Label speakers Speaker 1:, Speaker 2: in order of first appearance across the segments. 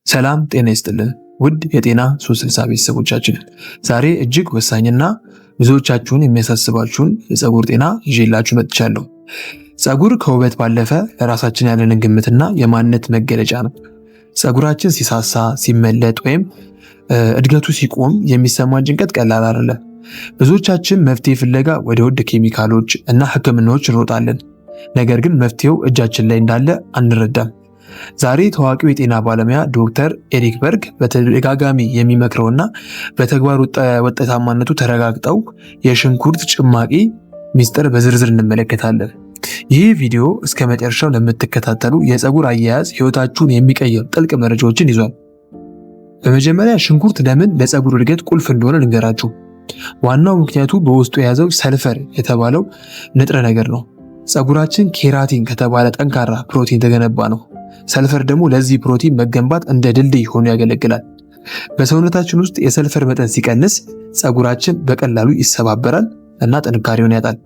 Speaker 1: ሰላም ጤና ይስጥልን ውድ የጤና 360 ቤተሰቦቻችን፣ ዛሬ እጅግ ወሳኝና ብዙዎቻችሁን የሚያሳስባችሁን የፀጉር ጤና ይዤላችሁ መጥቻለሁ። ፀጉር ከውበት ባለፈ ለራሳችን ያለንን ግምትና የማንነት መገለጫ ነው። ፀጉራችን ሲሳሳ፣ ሲመለጥ ወይም እድገቱ ሲቆም የሚሰማን ጭንቀት ቀላል አይደለም። ብዙዎቻችን መፍትሄ ፍለጋ ወደ ውድ ኬሚካሎች እና ሕክምናዎች እንሮጣለን። ነገር ግን መፍትሄው እጃችን ላይ እንዳለ አንረዳም። ዛሬ ታዋቂው የጤና ባለሙያ ዶክተር ኤሪክ በርግ በተደጋጋሚ የሚመክረውና በተግባር ውጤታማነቱ ተረጋግጠው የሽንኩርት ጭማቂ ሚስጥር በዝርዝር እንመለከታለን። ይህ ቪዲዮ እስከ መጨረሻው ለምትከታተሉ የፀጉር አያያዝ ህይወታችሁን የሚቀይር ጥልቅ መረጃዎችን ይዟል። በመጀመሪያ ሽንኩርት ለምን ለፀጉር እድገት ቁልፍ እንደሆነ ልንገራችሁ። ዋናው ምክንያቱ በውስጡ የያዘው ሰልፈር የተባለው ንጥረ ነገር ነው። ፀጉራችን ኬራቲን ከተባለ ጠንካራ ፕሮቲን የተገነባ ነው። ሰልፈር ደግሞ ለዚህ ፕሮቲን መገንባት እንደ ድልድይ ሆኖ ያገለግላል። በሰውነታችን ውስጥ የሰልፈር መጠን ሲቀንስ ፀጉራችን በቀላሉ ይሰባበራል እና ጥንካሬውን ያጣል።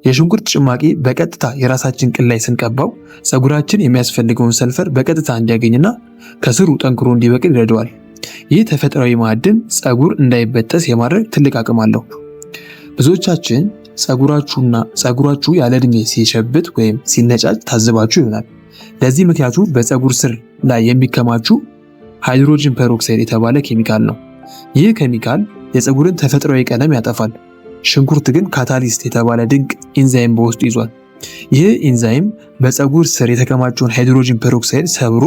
Speaker 1: የሽንኩርት ጭማቂ በቀጥታ የራሳችን ቅል ላይ ስንቀባው ፀጉራችን የሚያስፈልገውን ሰልፈር በቀጥታ እንዲያገኝና ከስሩ ጠንክሮ እንዲበቅል ይረዳዋል። ይህ ተፈጥሯዊ ማዕድን ፀጉር እንዳይበጠስ የማድረግ ትልቅ አቅም አለው። ብዙዎቻችን ፀጉራችሁ ያለ ዕድሜ ሲሸብት ወይም ሲነጫጭ ታዝባችሁ ይሆናል። ለዚህ ምክንያቱ በፀጉር ስር ላይ የሚከማቹ ሃይድሮጅን ፐሮክሳይድ የተባለ ኬሚካል ነው። ይህ ኬሚካል የፀጉርን ተፈጥሯዊ ቀለም ያጠፋል። ሽንኩርት ግን ካታሊስት የተባለ ድንቅ ኢንዛይም በውስጡ ይዟል። ይህ ኢንዛይም በፀጉር ስር የተከማቸውን ሃይድሮጅን ፐሮክሳይድ ሰብሮ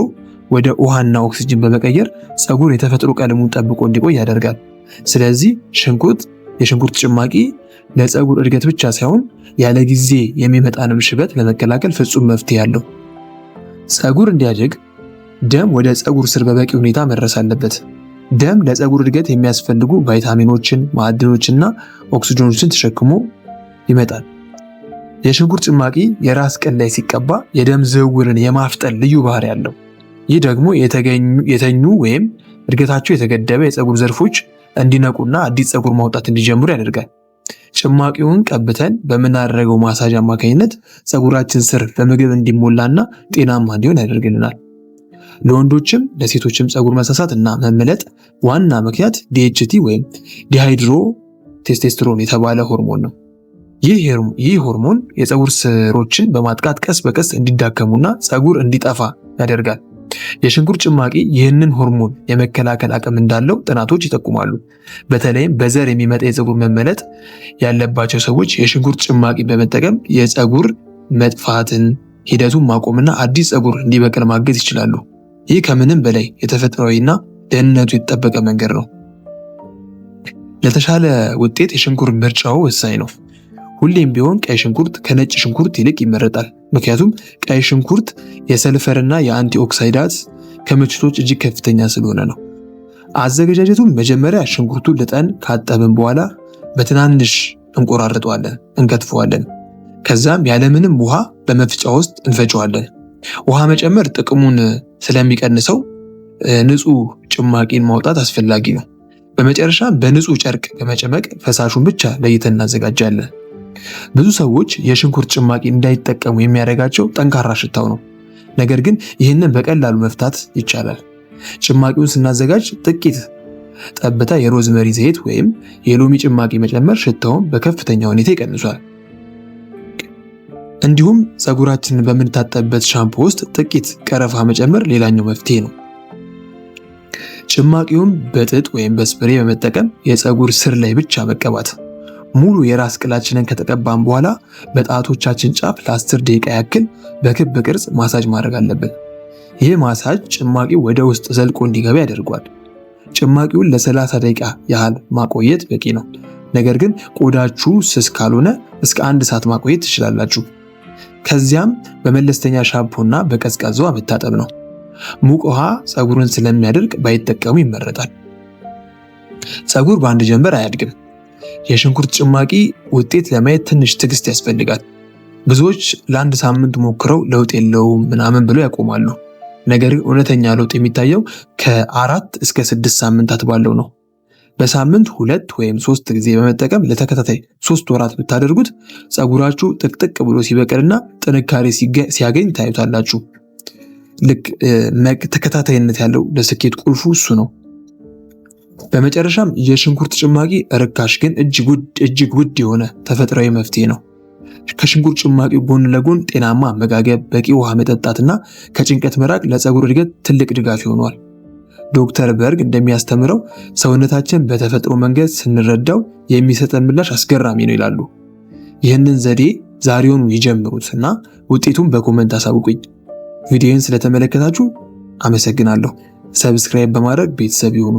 Speaker 1: ወደ ውሃና ኦክሲጅን በመቀየር ፀጉር የተፈጥሮ ቀለሙን ጠብቆ እንዲቆይ ያደርጋል። ስለዚህ የሽንኩርት ጭማቂ ለፀጉር እድገት ብቻ ሳይሆን ያለ ጊዜ የሚመጣንም ሽበት ለመከላከል ፍጹም መፍትሄ አለው። ፀጉር እንዲያድግ ደም ወደ ፀጉር ስር በበቂ ሁኔታ መድረስ አለበት። ደም ለፀጉር እድገት የሚያስፈልጉ ቫይታሚኖችን፣ ማዕድኖችና ኦክሲጅኖችን ተሸክሞ ይመጣል። የሽንኩርት ጭማቂ የራስ ቅል ላይ ሲቀባ የደም ዝውውርን የማፍጠን ልዩ ባህሪ አለው። ይህ ደግሞ የተኙ ወይም እድገታቸው የተገደበ የፀጉር ዘርፎች እንዲነቁና አዲስ ፀጉር ማውጣት እንዲጀምሩ ያደርጋል። ጭማቂውን ቀብተን በምናደርገው ማሳጅ አማካኝነት ፀጉራችን ስር በምግብ እንዲሞላና ጤናማ እንዲሆን ያደርግልናል። ለወንዶችም ለሴቶችም ፀጉር መሳሳት እና መመለጥ ዋና ምክንያት ዲኤችቲ ወይም ዲሃይድሮ ቴስቶስትሮን የተባለ ሆርሞን ነው። ይህ ሆርሞን የፀጉር ስሮችን በማጥቃት ቀስ በቀስ እንዲዳከሙና ፀጉር እንዲጠፋ ያደርጋል። የሽንኩርት ጭማቂ ይህንን ሆርሞን የመከላከል አቅም እንዳለው ጥናቶች ይጠቁማሉ። በተለይም በዘር የሚመጣ የፀጉር መመለጥ ያለባቸው ሰዎች የሽንኩርት ጭማቂ በመጠቀም የፀጉር መጥፋትን ሂደቱን ማቆምና አዲስ ፀጉር እንዲበቅል ማገዝ ይችላሉ። ይህ ከምንም በላይ የተፈጥሯዊና ደህንነቱ የተጠበቀ መንገድ ነው። ለተሻለ ውጤት የሽንኩርት ምርጫው ወሳኝ ነው። ሁሌም ቢሆን ቀይ ሽንኩርት ከነጭ ሽንኩርት ይልቅ ይመረጣል። ምክንያቱም ቀይ ሽንኩርት የሰልፈርና የአንቲኦክሳይዳት ክምችቶች እጅግ ከፍተኛ ስለሆነ ነው። አዘገጃጀቱን መጀመሪያ ሽንኩርቱን ልጠን ካጠብን በኋላ በትናንሽ እንቆራርጠዋለን፣ እንከትፈዋለን። ከዛም ያለምንም ውሃ በመፍጫ ውስጥ እንፈጨዋለን። ውሃ መጨመር ጥቅሙን ስለሚቀንሰው ንጹህ ጭማቂን ማውጣት አስፈላጊ ነው። በመጨረሻ በንጹህ ጨርቅ በመጨመቅ ፈሳሹን ብቻ ለይተን እናዘጋጃለን። ብዙ ሰዎች የሽንኩርት ጭማቂ እንዳይጠቀሙ የሚያደርጋቸው ጠንካራ ሽታው ነው። ነገር ግን ይህንን በቀላሉ መፍታት ይቻላል። ጭማቂውን ስናዘጋጅ ጥቂት ጠብታ የሮዝመሪ ዘይት ወይም የሎሚ ጭማቂ መጨመር ሽታውን በከፍተኛ ሁኔታ ይቀንሷል። እንዲሁም ፀጉራችንን በምንታጠብበት ሻምፖ ውስጥ ጥቂት ቀረፋ መጨመር ሌላኛው መፍትሄ ነው። ጭማቂውን በጥጥ ወይም በስፕሬ በመጠቀም የፀጉር ስር ላይ ብቻ መቀባት። ሙሉ የራስ ቅላችንን ከተቀባን በኋላ በጣቶቻችን ጫፍ ለ10 ደቂቃ ያክል በክብ ቅርጽ ማሳጅ ማድረግ አለብን። ይህ ማሳጅ ጭማቂው ወደ ውስጥ ዘልቆ እንዲገባ ያደርጓል። ጭማቂውን ለ30 ደቂቃ ያህል ማቆየት በቂ ነው። ነገር ግን ቆዳችሁ ስስ ካልሆነ እስከ 1 ሰዓት ማቆየት ትችላላችሁ። ከዚያም በመለስተኛ ሻምፖና በቀዝቃዛ ውሃ መታጠብ ነው። ሙቅ ውሃ ፀጉርን ስለሚያደርቅ ባይጠቀሙ ይመረጣል። ፀጉር በአንድ ጀንበር አያድግም። የሽንኩርት ጭማቂ ውጤት ለማየት ትንሽ ትዕግስት ያስፈልጋል። ብዙዎች ለአንድ ሳምንት ሞክረው ለውጥ የለውም ምናምን ብለው ያቆማሉ። ነገር ግን እውነተኛ ለውጥ የሚታየው ከ4 እስከ 6 ሳምንታት ባለው ነው። በሳምንት 2 ወይም 3 ጊዜ በመጠቀም ለተከታታይ 3 ወራት ብታደርጉት ፀጉራችሁ ጥቅጥቅ ብሎ ሲበቅልና ጥንካሬ ሲያገኝ ታዩታላችሁ። ተከታታይነት ያለው ለስኬት ቁልፉ እሱ ነው። በመጨረሻም የሽንኩርት ጭማቂ ርካሽ ግን እጅግ ውድ የሆነ ተፈጥሯዊ መፍትሄ ነው። ከሽንኩርት ጭማቂው ጎን ለጎን ጤናማ አመጋገብ፣ በቂ ውሃ መጠጣትና ከጭንቀት መራቅ ለፀጉር እድገት ትልቅ ድጋፍ ይሆናል። ዶክተር በርግ እንደሚያስተምረው ሰውነታችን በተፈጥሮ መንገድ ስንረዳው የሚሰጠን ምላሽ አስገራሚ ነው ይላሉ። ይህንን ዘዴ ዛሬውኑ ይጀምሩት እና ውጤቱን በኮመንት አሳውቁኝ። ቪዲዮን ስለተመለከታችሁ አመሰግናለሁ። ሰብስክራይብ በማድረግ ቤተሰብ ይሁኑ።